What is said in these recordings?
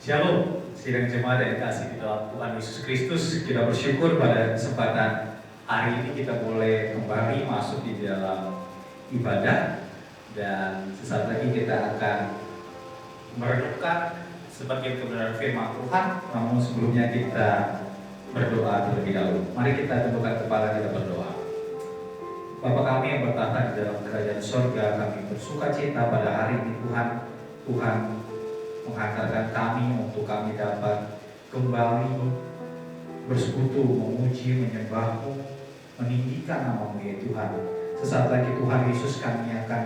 Shalom, sidang jemaat yang dikasih di dalam Tuhan Yesus Kristus. Kita bersyukur pada kesempatan hari ini kita boleh kembali masuk di dalam ibadah. Dan sesaat lagi kita akan merenungkan sebagian kebenaran firman Tuhan. Namun sebelumnya kita berdoa terlebih dahulu. Mari kita tundukkan kepala, kita berdoa. Bapa kami yang bertata di dalam kerajaan sorga, kami bersuka cita pada hari ini Tuhan menghantarkan kami untuk kami dapat kembali bersekutu, memuji, menyembah-Mu, meninggikan nama-Mu ya Tuhan. Sesaat lagi Tuhan Yesus, kami akan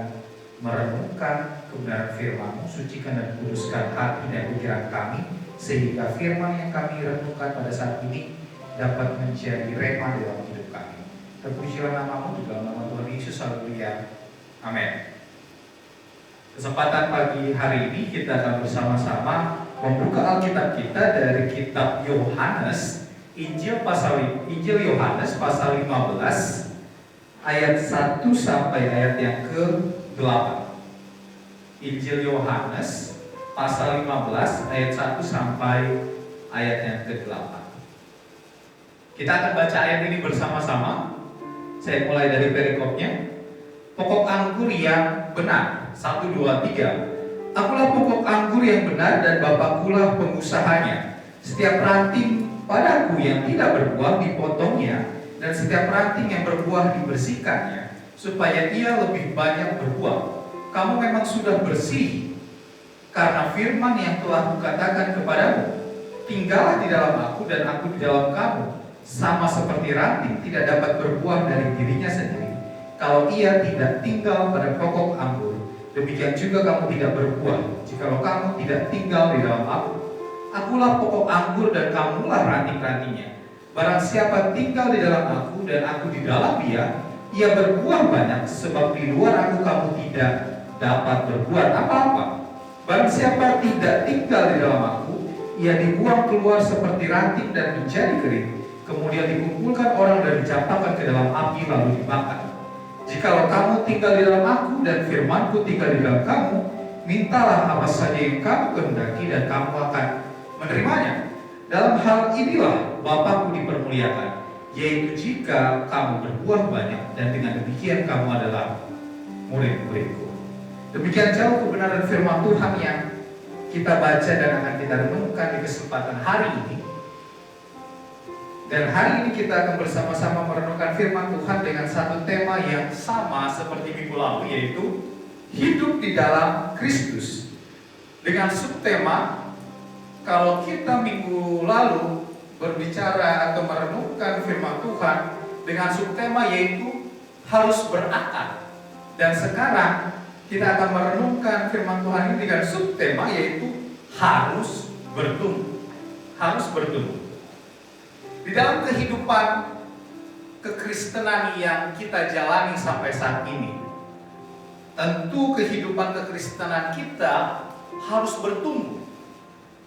merenungkan kebenaran firman-Mu, sucikan dan kuduskan hati dan pikiran kami, sehingga firman yang kami renungkan pada saat ini dapat menjadi rema dalam hidup kami. Terpujilah nama-Mu di dalam nama Tuhan Yesus, haleluya, amin. Kesempatan pagi hari ini kita akan bersama-sama membuka Alkitab kita dari kitab Yohanes, Injil Yohanes pasal 15 ayat 1 sampai ayat yang ke-8. Injil Yohanes pasal 15 ayat 1 sampai ayat yang ke-8. Kita akan baca ayat ini bersama-sama. Saya mulai dari perikopnya. Pokok anggur yang benar. 1, 2, 3. Akulah pokok anggur yang benar dan Bapakkulah pengusahanya. Setiap ranting padaku yang tidak berbuah dipotongnya, dan setiap ranting yang berbuah dibersihkannya, supaya ia lebih banyak berbuah. Kamu memang sudah bersih karena firman yang telah kukatakan kepadamu. Tinggallah di dalam aku dan aku di dalam kamu. Sama seperti ranting tidak dapat berbuah dari dirinya sendiri kalau ia tidak tinggal pada pokok anggur, demikian juga kamu tidak berbuah jikalau kamu tidak tinggal di dalam aku. Akulah pokok anggur dan kamulah ranting-rantingnya. Barang siapa tinggal di dalam aku dan aku di dalam dia, ia berbuah banyak, sebab di luar aku kamu tidak dapat berbuat apa-apa. Barang siapa tidak tinggal di dalam aku, ia dibuang keluar seperti ranting dan menjadi kering, kemudian dikumpulkan orang dan dicampakkan ke dalam api lalu dibakar. Jikalau kamu tinggal di dalam aku dan firmanku tinggal di dalam kamu, mintalah apa saja yang kamu kehendaki dan kamu akan menerimanya. Dalam hal inilah Bapakku dipermuliakan, yaitu jika kamu berbuah banyak, dan dengan demikian kamu adalah murid-muridku. Demikian jauh kebenaran firman Tuhan yang kita baca dan akan kita renungkan di kesempatan hari ini. Dan hari ini kita akan bersama-sama merenungkan firman Tuhan dengan satu tema yang sama seperti minggu lalu, yaitu hidup di dalam Kristus. Dengan subtema, kalau kita minggu lalu berbicara atau merenungkan firman Tuhan dengan subtema yaitu harus berakar. Dan sekarang kita akan merenungkan firman Tuhan ini dengan subtema yaitu harus bertumbuh. Harus bertumbuh. Di dalam kehidupan kekristenan yang kita jalani sampai saat ini, tentu kehidupan kekristenan kita harus bertumbuh.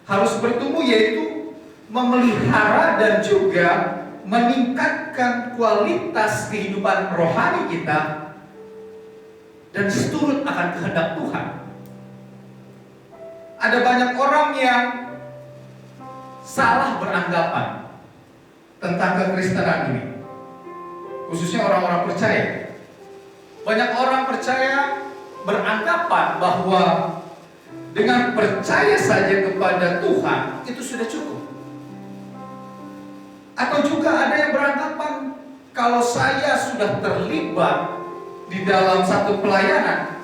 Harus bertumbuh yaitu memelihara dan juga meningkatkan kualitas kehidupan rohani kita dan seturut akan kehendak Tuhan. Ada banyak orang yang salah beranggapan tentang kekristenan ini, khususnya orang-orang percaya. Banyak orang percaya beranggapan bahwa dengan percaya saja kepada Tuhan itu sudah cukup. Atau juga ada yang beranggapan kalau saya sudah terlibat di dalam satu pelayanan,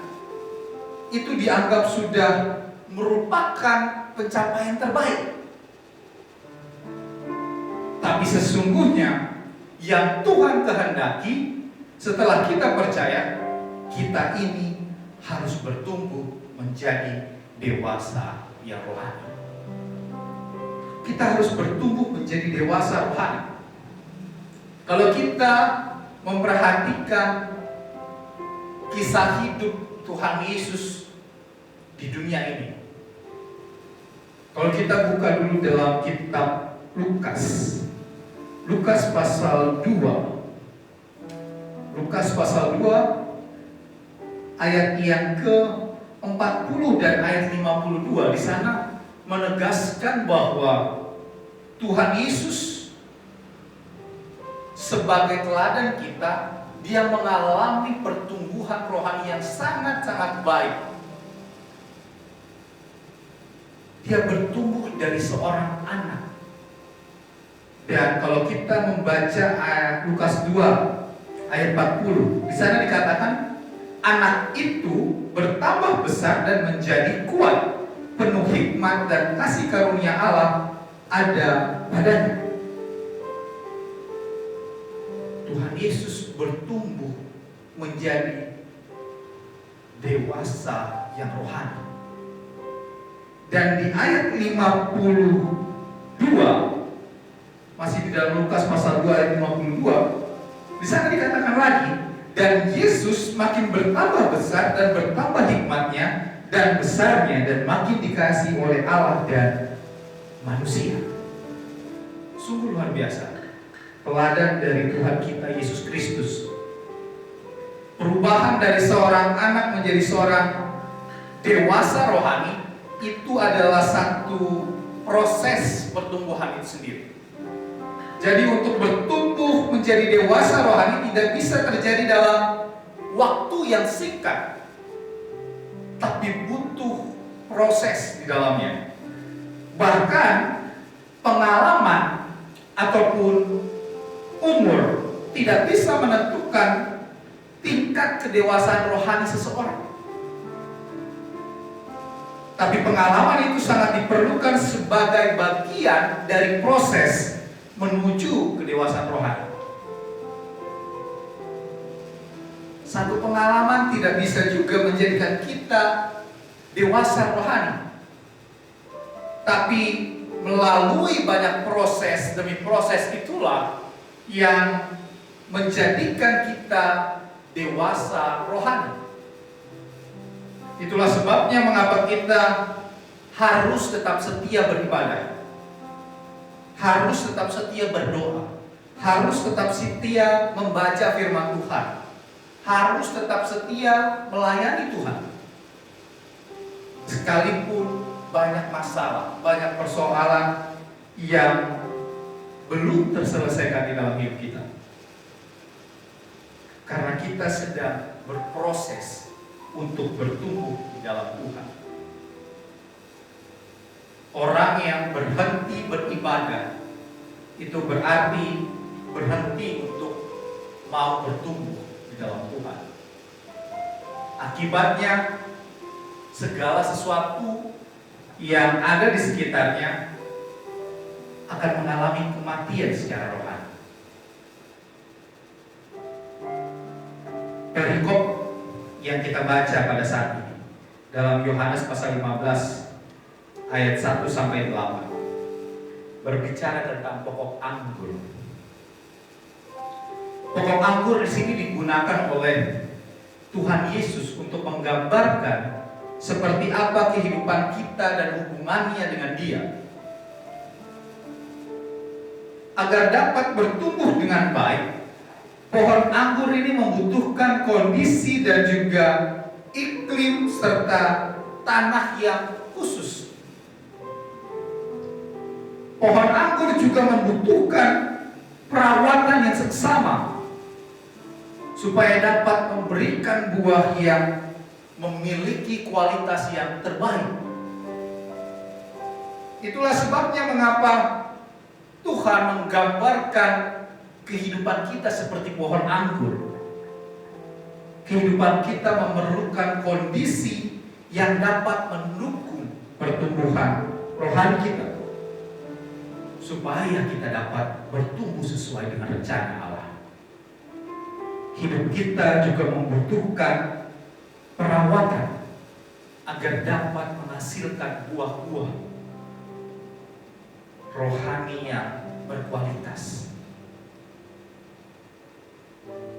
itu dianggap sudah merupakan pencapaian terbaik. Tapi sesungguhnya yang Tuhan kehendaki setelah kita percaya, kita ini harus bertumbuh menjadi dewasa yang rohani. Kita harus bertumbuh menjadi dewasa rohani. Kalau kita memperhatikan kisah hidup Tuhan Yesus di dunia ini, kalau kita buka dulu dalam kitab Lukas pasal 2. Lukas pasal 2 ayat yang ke-40 dan ayat 52. Di sana menegaskan bahwa Tuhan Yesus sebagai teladan kita, dia mengalami pertumbuhan rohani yang sangat-sangat baik. Dia bertumbuh dari seorang anak. Dan kalau kita membaca Lukas 2 ayat 40, di sana dikatakan anak itu bertambah besar dan menjadi kuat, penuh hikmat dan kasih karunia Allah ada padanya. Tuhan Yesus bertumbuh menjadi dewasa yang rohani. Dan di ayat 52, masih di dalam Lukas pasal 2 ayat 52, di sana dikatakan lagi, dan Yesus makin bertambah besar dan bertambah hikmatnya dan besarnya dan makin dikasihi oleh Allah dan manusia. Sungguh luar biasa teladan dari Tuhan kita Yesus Kristus. Perubahan dari seorang anak menjadi seorang dewasa rohani itu adalah satu proses pertumbuhan itu sendiri. Jadi untuk bertumbuh menjadi dewasa rohani tidak bisa terjadi dalam waktu yang singkat, tapi butuh proses di dalamnya. Bahkan pengalaman ataupun umur tidak bisa menentukan tingkat kedewasaan rohani seseorang. Tapi pengalaman itu sangat diperlukan sebagai bagian dari proses menuju kedewasaan rohani. Satu pengalaman tidak bisa juga menjadikan kita dewasa rohani. Tapi melalui banyak proses demi proses itulah yang menjadikan kita dewasa rohani. Itulah sebabnya mengapa kita harus tetap setia beribadah, harus tetap setia berdoa, harus tetap setia membaca firman Tuhan, harus tetap setia melayani Tuhan. Sekalipun banyak masalah, banyak persoalan yang belum terselesaikan di dalam hidup kita, karena kita sedang berproses untuk bertumbuh di dalam Tuhan. Orang yang berhenti beribadah itu berarti berhenti untuk mau bertumbuh di dalam Tuhan. Akibatnya segala sesuatu yang ada di sekitarnya akan mengalami kematian secara rohani. Perikop yang kita baca pada saat ini dalam Yohanes pasal 15 ayat 1 sampai 8 berbicara tentang pokok anggur. Pokok anggur di sini digunakan oleh Tuhan Yesus untuk menggambarkan seperti apa kehidupan kita dan hubungannya dengan Dia. Agar dapat bertumbuh dengan baik, pohon anggur ini membutuhkan kondisi dan juga iklim serta tanah yang khusus. Pohon anggur juga membutuhkan perawatan yang seksama supaya dapat memberikan buah yang memiliki kualitas yang terbaik. Itulah sebabnya mengapa Tuhan menggambarkan kehidupan kita seperti pohon anggur. Kehidupan kita memerlukan kondisi yang dapat mendukung pertumbuhan rohani kita, supaya kita dapat bertumbuh sesuai dengan rencana Allah. Hidup kita juga membutuhkan perawatan agar dapat menghasilkan buah-buah rohani yang berkualitas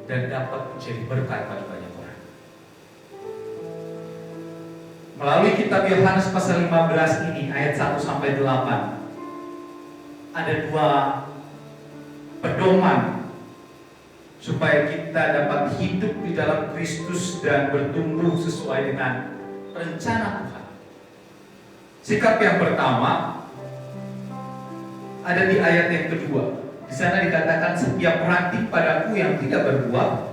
dan dapat menjadi berkat bagi banyak orang. Melalui kitab Yohanes pasal 15 ini ayat 1 sampai 8 ada dua pedoman supaya kita dapat hidup di dalam Kristus dan bertumbuh sesuai dengan rencana Tuhan. Sikap yang pertama ada di ayat yang kedua. Di sana dikatakan, setiap ranting padaku yang tidak berbuah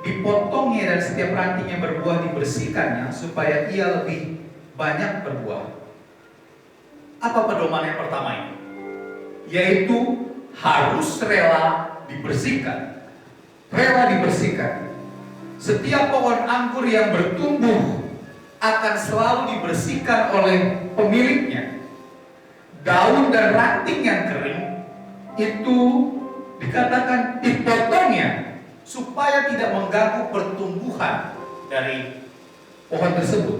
dipotongnya, dan setiap ranting yang berbuah dibersihkannya, supaya ia lebih banyak berbuah. Apa pedoman yang pertama ini? Yaitu harus rela dibersihkan. Rela dibersihkan. Setiap pohon anggur yang bertumbuh akan selalu dibersihkan oleh pemiliknya. Daun dan ranting yang kering itu dikatakan dipotongnya supaya tidak mengganggu pertumbuhan dari pohon tersebut.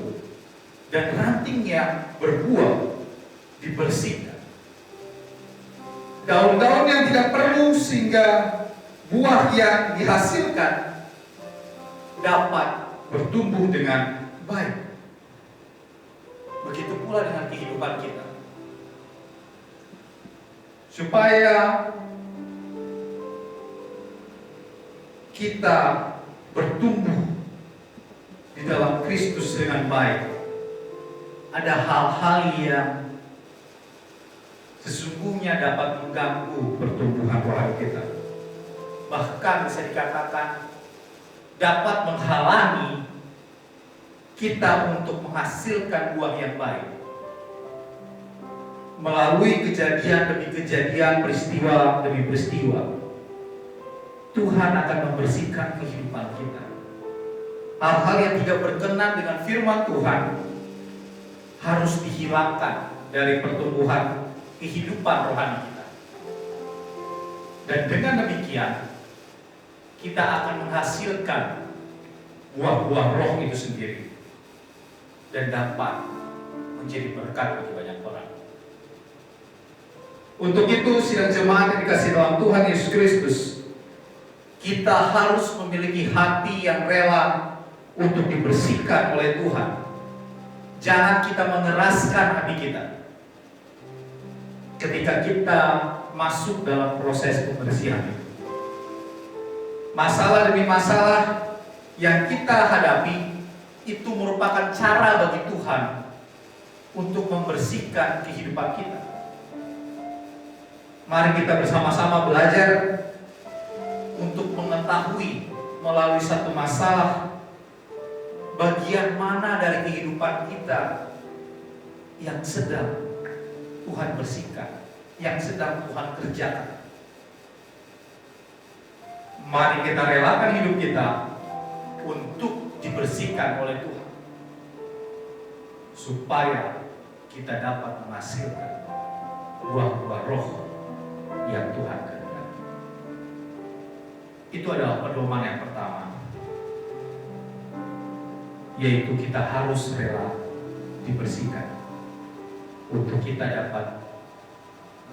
Dan ranting yang berbuah dibersihkan. Daun-daun yang tidak perlu sehingga buah yang dihasilkan dapat bertumbuh dengan baik. Begitu pula dengan kehidupan kita. Supaya kita bertumbuh di dalam Kristus dengan baik, ada hal-hal yang sesungguhnya dapat mengganggu pertumbuhan rohani kita. Bahkan bisa dikatakan dapat menghalangi kita untuk menghasilkan buah yang baik. Melalui kejadian demi kejadian, peristiwa demi peristiwa, Tuhan akan membersihkan kehidupan kita. Hal-hal yang tidak berkenan dengan firman Tuhan harus dihilangkan dari pertumbuhan kehidupan rohani kita. Dan dengan demikian, kita akan menghasilkan buah-buah roh itu sendiri dan dapat menjadi berkat bagi banyak orang. Untuk itu, sidang jemaat yang dikasihi dalam Tuhan Yesus Kristus, kita harus memiliki hati yang rela untuk dibersihkan oleh Tuhan. Jangan kita mengeraskan hati kita ketika kita masuk dalam proses pembersihan itu. Masalah demi masalah yang kita hadapi itu merupakan cara bagi Tuhan untuk membersihkan kehidupan kita. Mari kita bersama-sama belajar untuk mengetahui melalui satu masalah bagian mana dari kehidupan kita yang sedang Tuhan bersihkan, yang sedang Tuhan kerjakan. Mari kita relakan hidup kita untuk dibersihkan oleh Tuhan, supaya kita dapat menghasilkan buah-buah roh yang Tuhan kehendaki. Itu adalah pedoman yang pertama, yaitu kita harus rela dibersihkan untuk kita dapat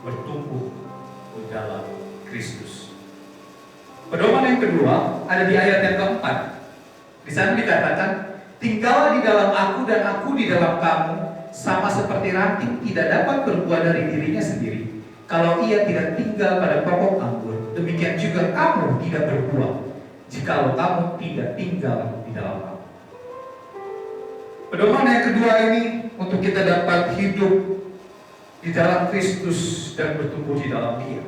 bertumbuh di dalam Kristus. Pedoman yang kedua ada di ayat yang keempat. Di sana dikatakan, tinggallah di dalam aku dan aku di dalam kamu, sama seperti ranting tidak dapat berbuah dari dirinya sendiri kalau ia tidak tinggal pada pokok anggur. Demikian juga kamu tidak berbuah jikalau kamu tidak tinggal di dalam aku. Pedoman yang kedua ini untuk kita dapat hidup di dalam Kristus dan bertumbuh di dalam Dia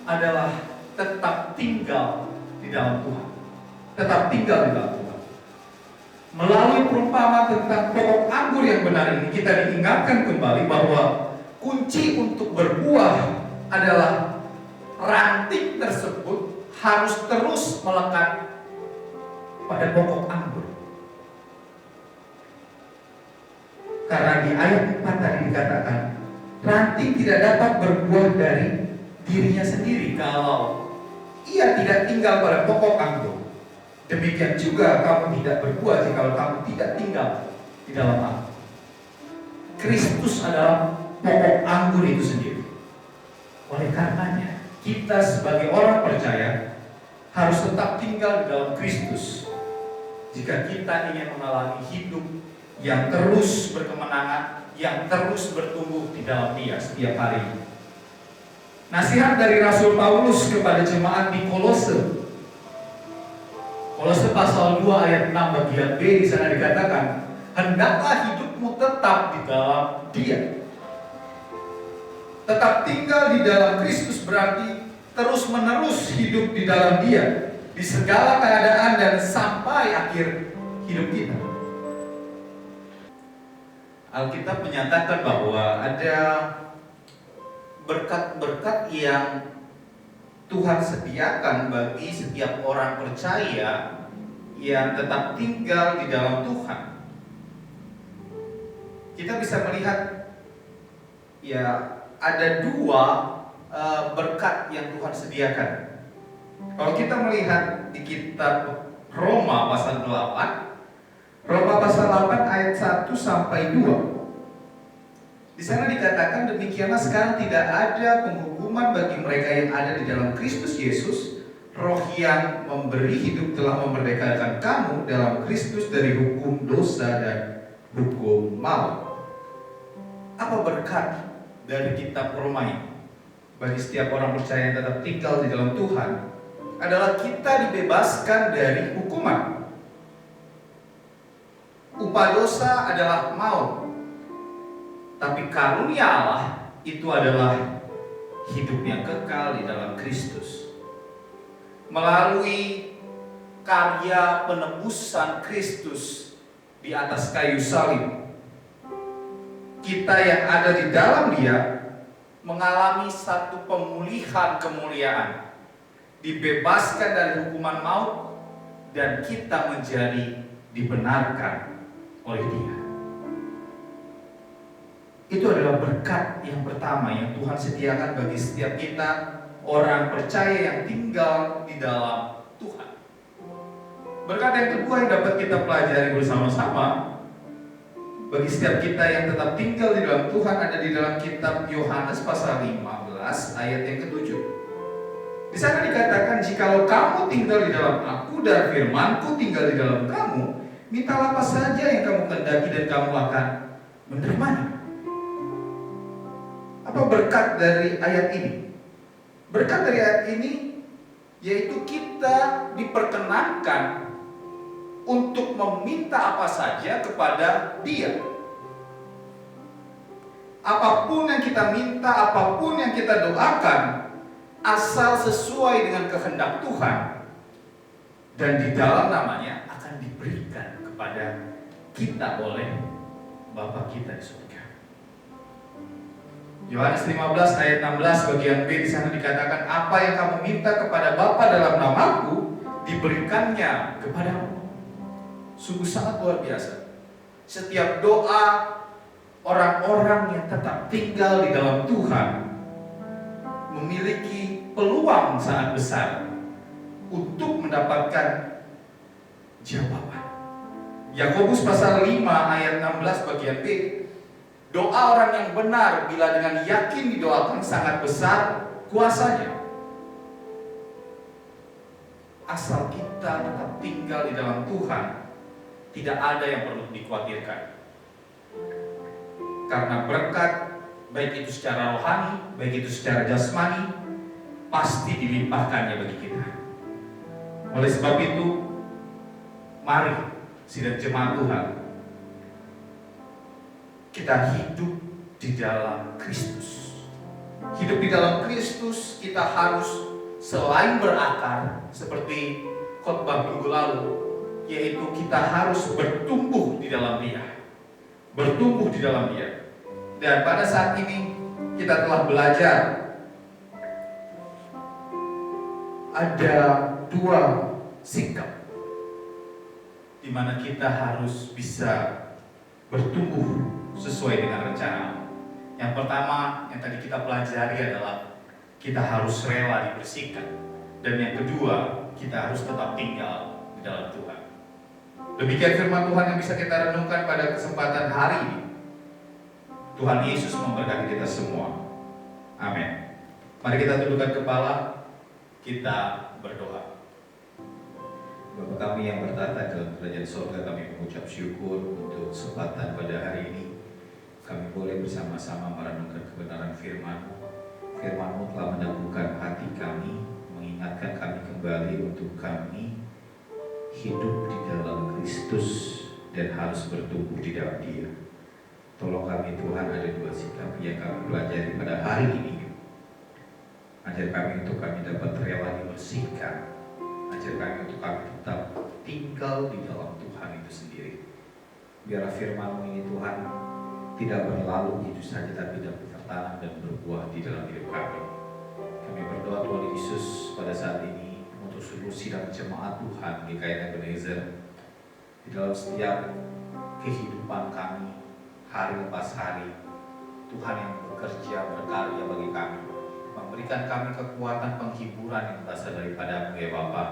adalah tetap tinggal di dalam Tuhan. Tetap tinggal di dalam Tuhan. Melalui perumpamaan tentang pokok anggur yang benar ini, kita diingatkan kembali bahwa kunci untuk berbuah adalah ranting tersebut harus terus melekat pada pokok anggur. Karena di ayat 4 tadi dikatakan, ranting tidak dapat berbuah dari dirinya sendiri kalau ia tidak tinggal pada pokok anggur. Demikian juga kamu tidak berbuah jika kamu tidak tinggal di dalam aku. Kristus adalah pokok anggur itu sendiri. Oleh karenanya, kita sebagai orang percaya harus tetap tinggal di dalam Kristus jika kita ingin mengalami hidup yang terus berkemenangan, yang terus bertumbuh di dalam Dia setiap hari. Nasihat dari Rasul Paulus kepada jemaat di Kolose. Kolose pasal 2 ayat 6 bagian B, di sana dikatakan, hendaklah hidup hidupmu tetap di dalam Dia. Tetap tinggal di dalam Kristus berarti terus-menerus hidup di dalam Dia, di segala keadaan dan sampai akhir hidup kita. Alkitab menyatakan bahwa ada berkat-berkat yang Tuhan sediakan bagi setiap orang percaya yang tetap tinggal di dalam Tuhan. Kita bisa melihat ya ada dua berkat yang Tuhan sediakan. Kalau kita melihat di kitab Roma pasal 8, Roma pasal 8 ayat 1 sampai 2. Di sana dikatakan demikianlah sekarang tidak ada penghukuman bagi mereka yang ada di dalam Kristus Yesus. Roh yang memberi hidup telah memerdekakan kamu dalam Kristus dari hukum dosa dan hukum maut. Apa berkat dari kitab Roma ini bagi setiap orang percaya yang tetap tinggal di dalam Tuhan adalah kita dibebaskan dari hukuman. Upah dosa adalah maut, tapi karunia Allah itu adalah hidup yang kekal di dalam Kristus. Melalui karya penebusan Kristus di atas kayu salib, kita yang ada di dalam Dia mengalami satu pemulihan kemuliaan, dibebaskan dari hukuman maut, dan kita menjadi dibenarkan oleh Dia. Itu adalah berkat yang pertama yang Tuhan sediakan bagi setiap kita, orang percaya yang tinggal di dalam Tuhan. Berkat yang kedua yang dapat kita pelajari bersama-sama bagi setiap kita yang tetap tinggal di dalam Tuhan ada di dalam kitab Yohanes pasal 15 ayat yang ke-7. Di sana dikatakan, jikalau kamu tinggal di dalam Aku dan firman-Ku tinggal di dalam kamu, mintalah apa saja yang kamu kehendaki dan kamu akan menerimanya. Apa berkat dari ayat ini? Berkat dari ayat ini yaitu kita diperkenankan untuk meminta apa saja kepada Dia. Apapun yang kita minta, apapun yang kita doakan, asal sesuai dengan kehendak Tuhan dan di dalam namanya akan diberikan kepada kita oleh Bapa kita di surga. Yohanes 15 ayat 16 bagian B di sana dikatakan, apa yang kamu minta kepada Bapa dalam namaku diberikannya kepadamu. Sungguh sangat luar biasa. Setiap doa orang-orang yang tetap tinggal di dalam Tuhan memiliki peluang sangat besar untuk mendapatkan jawaban. Yakobus pasal 5 ayat 16 bagian B, doa orang yang benar bila dengan yakin didoakan sangat besar kuasanya. Asal kita tetap tinggal di dalam Tuhan, tidak ada yang perlu dikhawatirkan. Karena berkat, baik itu secara rohani, baik itu secara jasmani, pasti dilimpahkannya bagi kita. Oleh sebab itu, mari sidang jemaat Tuhan, kita hidup di dalam Kristus. Hidup di dalam Kristus, kita harus selain berakar seperti khotbah minggu lalu, yaitu kita harus bertumbuh di dalam Dia. Bertumbuh di dalam Dia. Dan pada saat ini kita telah belajar ada dua sikap di mana kita harus bisa bertumbuh sesuai dengan rencana. Yang pertama yang tadi kita pelajari adalah kita harus rela dibersihkan. Dan yang kedua, kita harus tetap tinggal di dalam Tuhan. Demikian firman Tuhan yang bisa kita renungkan pada kesempatan hari ini. Tuhan Yesus memberkati kita semua. Amin. Mari kita tundukkan kepala, kita berdoa. Bapa kami yang bertata dalam kerajaan surga, kami mengucap syukur untuk kesempatan pada hari ini. Kami boleh bersama-sama merenungkan kebenaran firman. Firman-Mu telah meneguhkan hati kami, mengingatkan kami kembali untuk kami hidup di dalam Kristus dan harus bertumbuh di dalam Dia. Tolong kami Tuhan, ada dua sikap yang kami pelajari pada hari ini. Ajar kami untuk kami dapat rela dibersihkan. Ajar kami untuk kami tetap tinggal di dalam Tuhan itu sendiri. Biarlah firman-Mu ini Tuhan tidak berlalu begitu saja, tapi dapat tertanam dan berbuah di dalam hidup kami. Kami berdoa Tuhan Yesus pada saat ini untuk seluruh sidang jemaat Tuhan di GKI Ebenezer, di dalam setiap kehidupan kami hari lepas hari. Tuhan yang bekerja berkarya bagi kami, memberikan kami kekuatan penghiburan yang berasal daripada-Mu ya Bapa.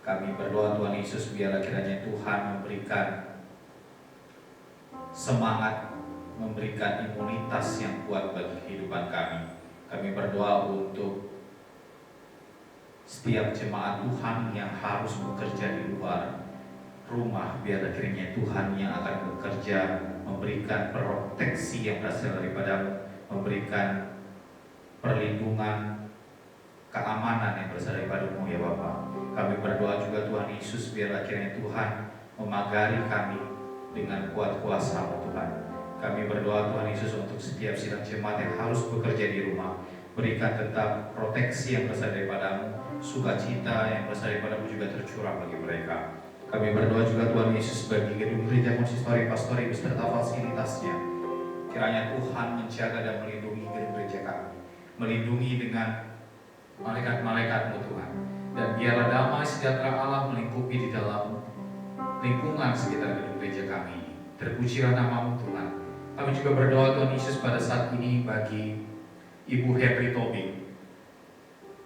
Kami berdoa Tuhan Yesus, biarlah kiranya Tuhan memberikan semangat, memberikan imunitas yang kuat bagi kehidupan kami. Kami berdoa untuk setiap jemaat Tuhan yang harus bekerja di luar rumah, biarlah kiranya Tuhan yang akan bekerja memberikan proteksi yang berasal daripada-Mu, memberikan perlindungan, keamanan yang berasal daripada-Mu ya Bapa. Kami berdoa juga Tuhan Yesus, biarlah kiranya Tuhan memagari kami dengan kuat kuasa-Mu Tuhan. Kami berdoa Tuhan Yesus untuk setiap sidang jemaat yang harus bekerja di rumah, berikan tetap proteksi yang berasal daripada-Mu, sukacita yang berasal daripada-Mu juga tercurah bagi mereka. Kami berdoa juga Tuhan Yesus bagi gedung gereja konsistori pastori beserta fasilitasnya. Kiranya Tuhan menjaga dan melindungi gedung gereja kami, melindungi dengan malaikat-malaikat-Mu Tuhan. Dan biarlah damai sejahtera Allah melingkupi di dalam lingkungan sekitar gedung gereja kami. Terpujilah nama-Mu Tuhan. Kami juga berdoa Tuhan Yesus pada saat ini bagi Ibu Henry Tobing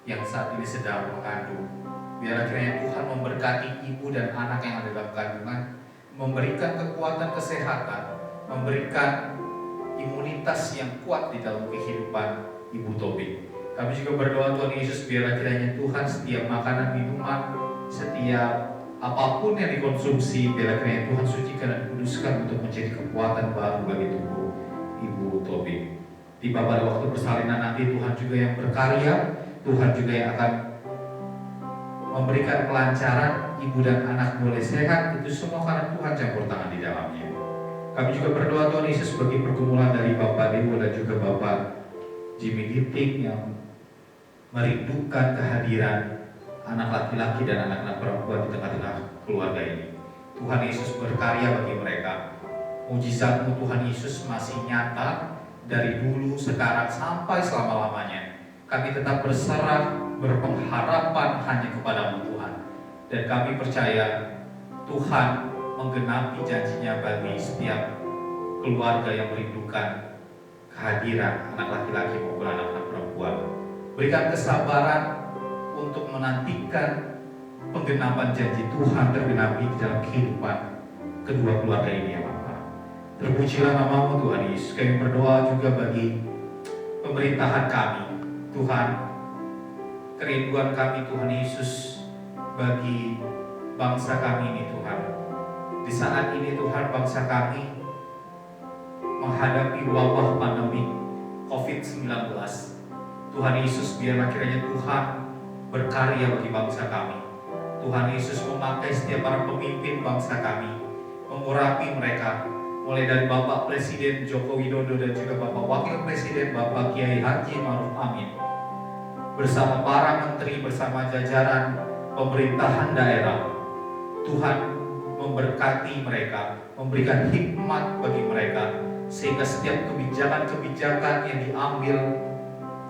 yang saat ini sedang mengandung. Biarlah kiranya Tuhan memberkati ibu dan anak yang ada dalam kandungan, memberikan kekuatan kesehatan, memberikan imunitas yang kuat di dalam kehidupan Ibu Tobing. Kami juga berdoa Tuhan Yesus, biarlah kiranya Tuhan setiap makanan, minuman, setiap apapun yang dikonsumsi, biarlah kiranya Tuhan sucikan dan kuduskan untuk menjadi kekuatan baru bagi tubuh Ibu Tobing. Tiba pada waktu persalinan nanti Tuhan juga yang berkarya, Tuhan juga yang akan memberikan kelancaran, ibu dan anak boleh sehat, itu semua karena Tuhan campur tangan di dalamnya. Kami juga berdoa Tuhan Yesus bagi pergumulan dari Bapak Dewo dan juga Bapak Jimmy Diting yang merindukan kehadiran anak laki-laki dan anak-anak perempuan di tengah-tengah keluarga ini. Tuhan Yesus berkarya bagi mereka. Mujizat-Mu Tuhan Yesus masih nyata dari dulu, sekarang, sampai selama-lamanya. Kami tetap berserah, berpengharapan hanya kepada-Mu Tuhan. Dan kami percaya Tuhan menggenapi janjinya bagi setiap keluarga yang merindukan kehadiran anak laki-laki maupun anak-anak perempuan. Berikan kesabaran untuk menantikan penggenapan janji Tuhan tergenapi di dalam kehidupan kedua keluarga ini ya Bapak. Terpujilah nama-Mu Tuhan Yesus. Kami berdoa juga bagi pemerintahan kami Tuhan, kerinduan kami Tuhan Yesus bagi bangsa kami ini Tuhan. Di saat ini Tuhan, bangsa kami menghadapi wabah pandemi COVID-19. Tuhan Yesus, biarlah kiranya Tuhan berkarya bagi bangsa kami. Tuhan Yesus memakai setiap para pemimpin bangsa kami, mengurapi mereka, mulai dari Bapak Presiden Joko Widodo dan juga Bapak Wakil Presiden Bapak Kiai Haji Ma'ruf Amin, bersama para menteri, bersama jajaran pemerintahan daerah. Tuhan memberkati mereka, memberikan hikmat bagi mereka, sehingga setiap kebijakan-kebijakan yang diambil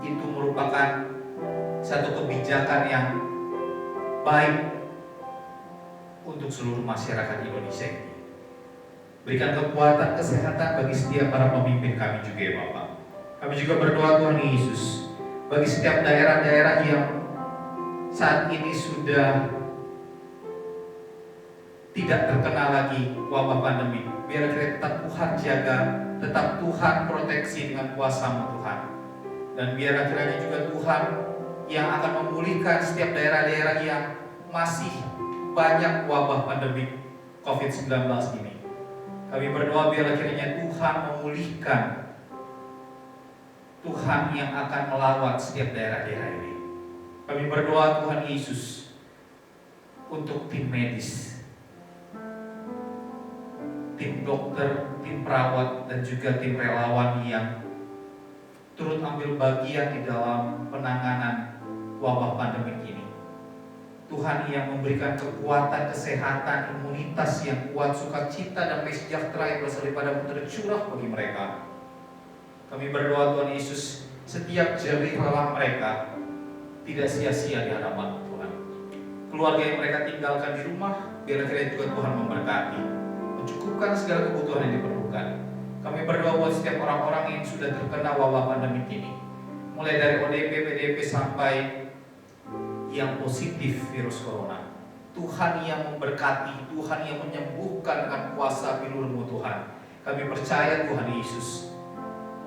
itu merupakan satu kebijakan yang baik untuk seluruh masyarakat Indonesia ini. Berikan kekuatan kesehatan bagi setiap para pemimpin kami juga ya Bapak. Kami juga berdoa Tuhan Yesus bagi setiap daerah-daerah yang saat ini sudah tidak terkena lagi wabah pandemi. Biar tetap Tuhan jaga, tetap Tuhan proteksi dengan kuasa-Mu Tuhan. Dan biar kiranya juga Tuhan yang akan memulihkan setiap daerah-daerah yang masih banyak wabah pandemi COVID-19 ini. Kami berdoa biar kiranya Tuhan memulihkan, Tuhan yang akan melawat setiap daerah-daerah ini. Kami berdoa Tuhan Yesus untuk tim medis. tim dokter, tim perawat, dan juga tim relawan yang turut ambil bagian di dalam penanganan wabah pandemi ini. Tuhan yang memberikan kekuatan, kesehatan, imunitas yang kuat, sukacita, damai sejahtera yang berasal daripada tercurah bagi mereka. Kami berdoa Tuhan Yesus, setiap jerih lelah mereka tidak sia-sia di hadapan Tuhan. Keluarga yang mereka tinggalkan di rumah, biar kiranya juga Tuhan memberkati, mencukupkan segala kebutuhan yang diperlukan. Kami berdoa buat setiap orang-orang yang sudah terkena wabah pandemi ini, mulai dari ODP, PDP sampai yang positif virus corona. Tuhan yang memberkati, Tuhan yang menyembuhkan dengan kuasa pilur-Mu Tuhan. Kami percaya Tuhan Yesus,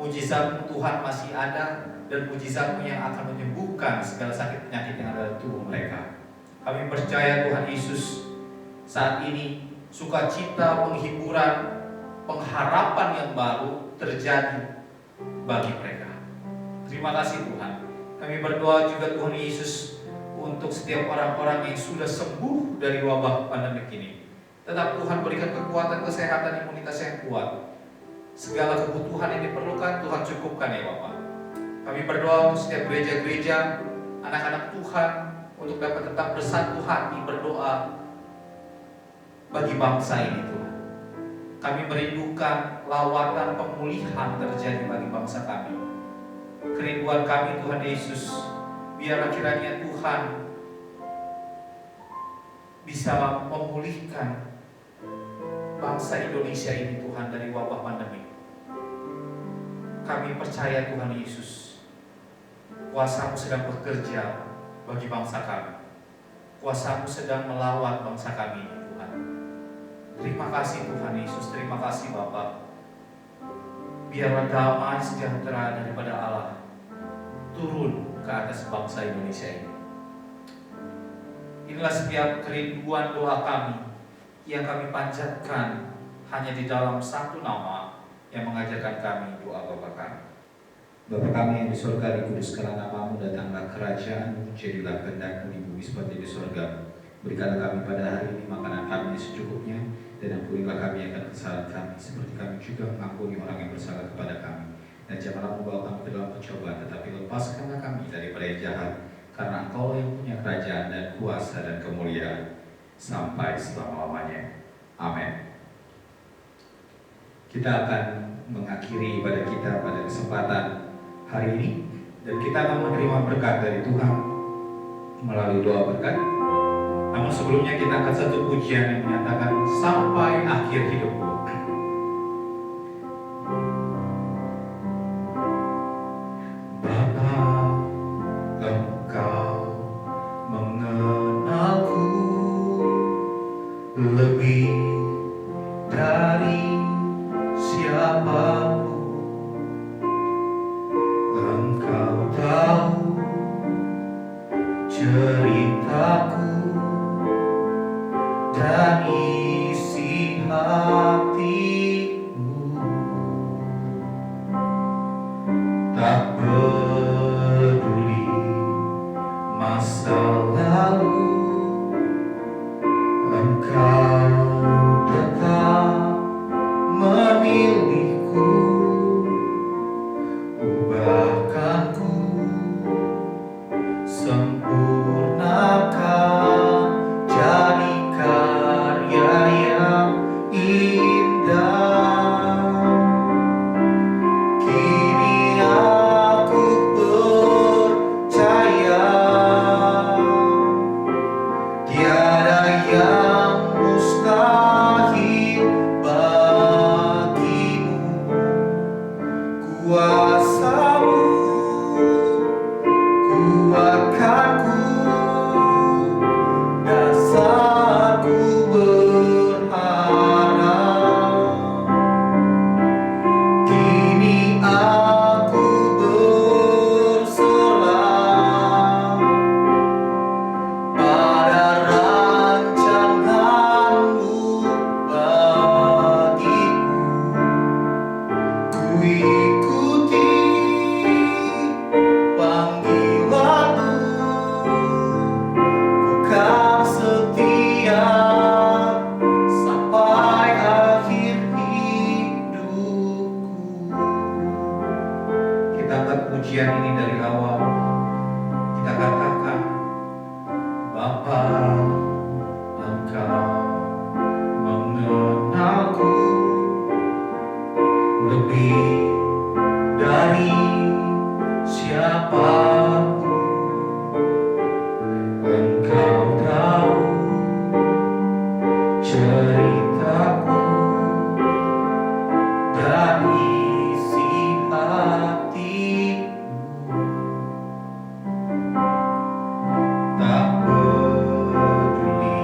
mujizat-Mu Tuhan masih ada, dan mujizat-Mu yang akan menyembuhkan segala sakit penyakit yang ada di tubuh mereka. Kami percaya Tuhan Yesus, saat ini sukacita, penghiburan, pengharapan yang baru terjadi bagi mereka. Terima kasih Tuhan. Kami berdoa juga Tuhan Yesus untuk setiap orang-orang yang sudah sembuh dari wabah pandemi ini. Tetap Tuhan berikan kekuatan, kesehatan, imunitas yang kuat. Segala kebutuhan yang diperlukan Tuhan cukupkan ya Bapak. Kami berdoa untuk setiap gereja-gereja, anak-anak Tuhan, untuk dapat tetap bersatu hati berdoa bagi bangsa ini Tuhan. Kami merindukan lawatan pemulihan terjadi bagi bangsa kami. Kerinduan kami Tuhan Yesus, biarlah kiranya Tuhan bisa memulihkan bangsa Indonesia ini Tuhan dari wabah pandemi. Kami percaya Tuhan Yesus, kuasa-Mu sedang bekerja bagi bangsa kami. Kuasa-Mu sedang melawat bangsa kami ini Tuhan. Terima kasih Tuhan Yesus, terima kasih Bapa. Biarlah damai sejahtera daripada Allah turun ke atas bangsa Indonesia ini. Inilah setiap kerinduan doa kami yang kami panjatkan hanya di dalam satu nama yang mengajarkan kami doa Bapa kami. Bapa kami yang di surga, dikuduskanlah nama-Mu, datanglah kerajaan-Mu, jadilah kehendak-Mu di bumi seperti di surga. Berikanlah kami pada hari ini makanan kami secukupnya, dan ampunilah kami akan kesalahan kami, seperti kami juga mengampuni orang yang bersalah kepada kami. Dan janganlah membawa kami ke dalam pencobaan, tetapi lepaskanlah kami daripada yang jahat, karena Engkau yang punya kerajaan dan kuasa dan kemuliaan sampai selama-lamanya. Amin. Kita akan mengakhiri ibadah kita pada kesempatan hari ini, dan kita akan menerima berkat dari Tuhan melalui doa berkat. Namun sebelumnya kita akan satu pujian yang menyatakan sampai akhir hidupku. Bapa, Engkau mengenalku lebih dari siapapun. Engkau tahu ceritaku dan isi hatiku. Tak peduli masa lalu, Engkau tetap memilihku. Ubahkanku, sempurnakan, jadi karya yang indah. ceritaku dan isi hatiku, tak peduli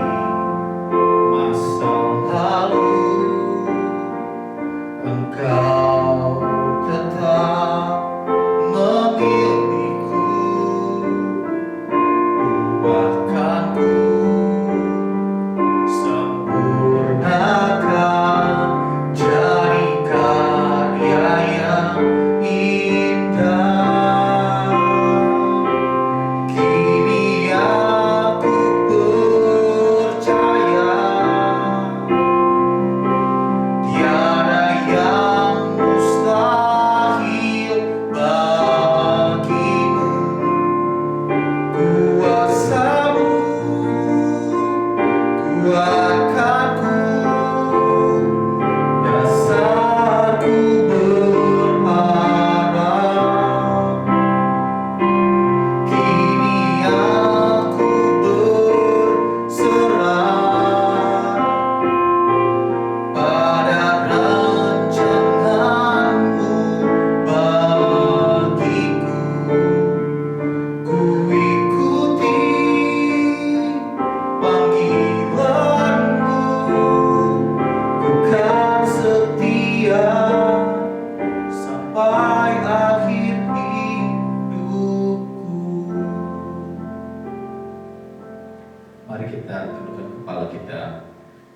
masa lalu, Engkau tetap memilihku. Bahkan ku sempurnakan jadi karya yang indah. Kini aku percaya tiada yang mustahil bagimu. Kuasamu kuatkanku, dasarku berharap. Kini aku berserah pada rancanganmu bagiku. Ku ikuti panggilanmu, ku kan setia sampai akhir hidupku. Mari kita tundukkan kepala kita,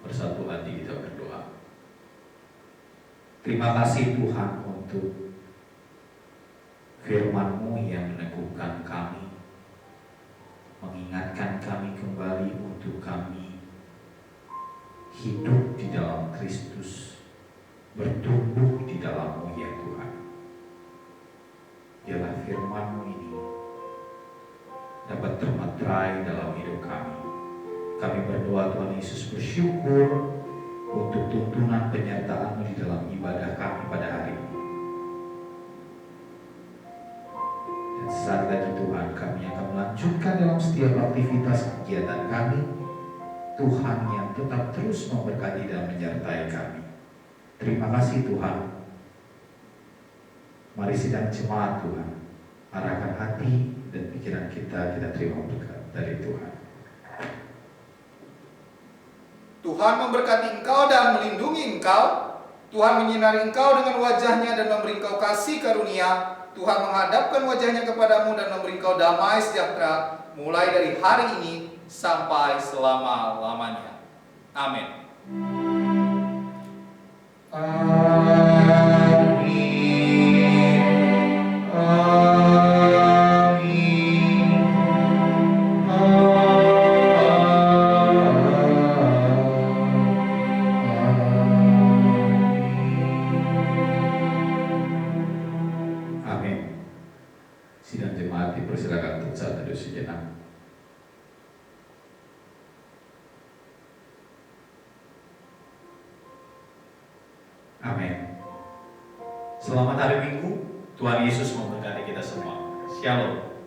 bersatu hati kita berdoa. Terima kasih Tuhan untuk firman-Mu yang meneguhkan kami, mengingatkan kami kembali untuk kami hidup di dalam Kristus, bertumbuh di dalam-Mu ya Tuhan. Biarlah firman-Mu ini dapat termaterai dalam hidup kami. Kami berdoa Tuhan Yesus, bersyukur untuk tuntunan penyertaan-Mu di dalam ibadah kami pada hari ini. Dan saat lagi Tuhan, kami akan melanjutkan dalam setiap aktivitas kegiatan kami. Tuhan yang tetap terus memberkati dan menyertai kami. Terima kasih Tuhan. Mari sidang jemaat Tuhan, arahkan hati dan pikiran kita terima berkat dari Tuhan. Tuhan memberkati engkau dan melindungi engkau. Tuhan menyinari engkau dengan wajahnya dan memberi engkau kasih karunia. Tuhan menghadapkan wajahnya kepadamu dan memberi engkau damai sejahtera, mulai dari hari ini sampai selama-lamanya. Amin. Sidang jemaat dipersilakan untuk saat teduh sejenak. Amin. Selamat hari Minggu. Tuhan Yesus memberkati kita semua. Shalom.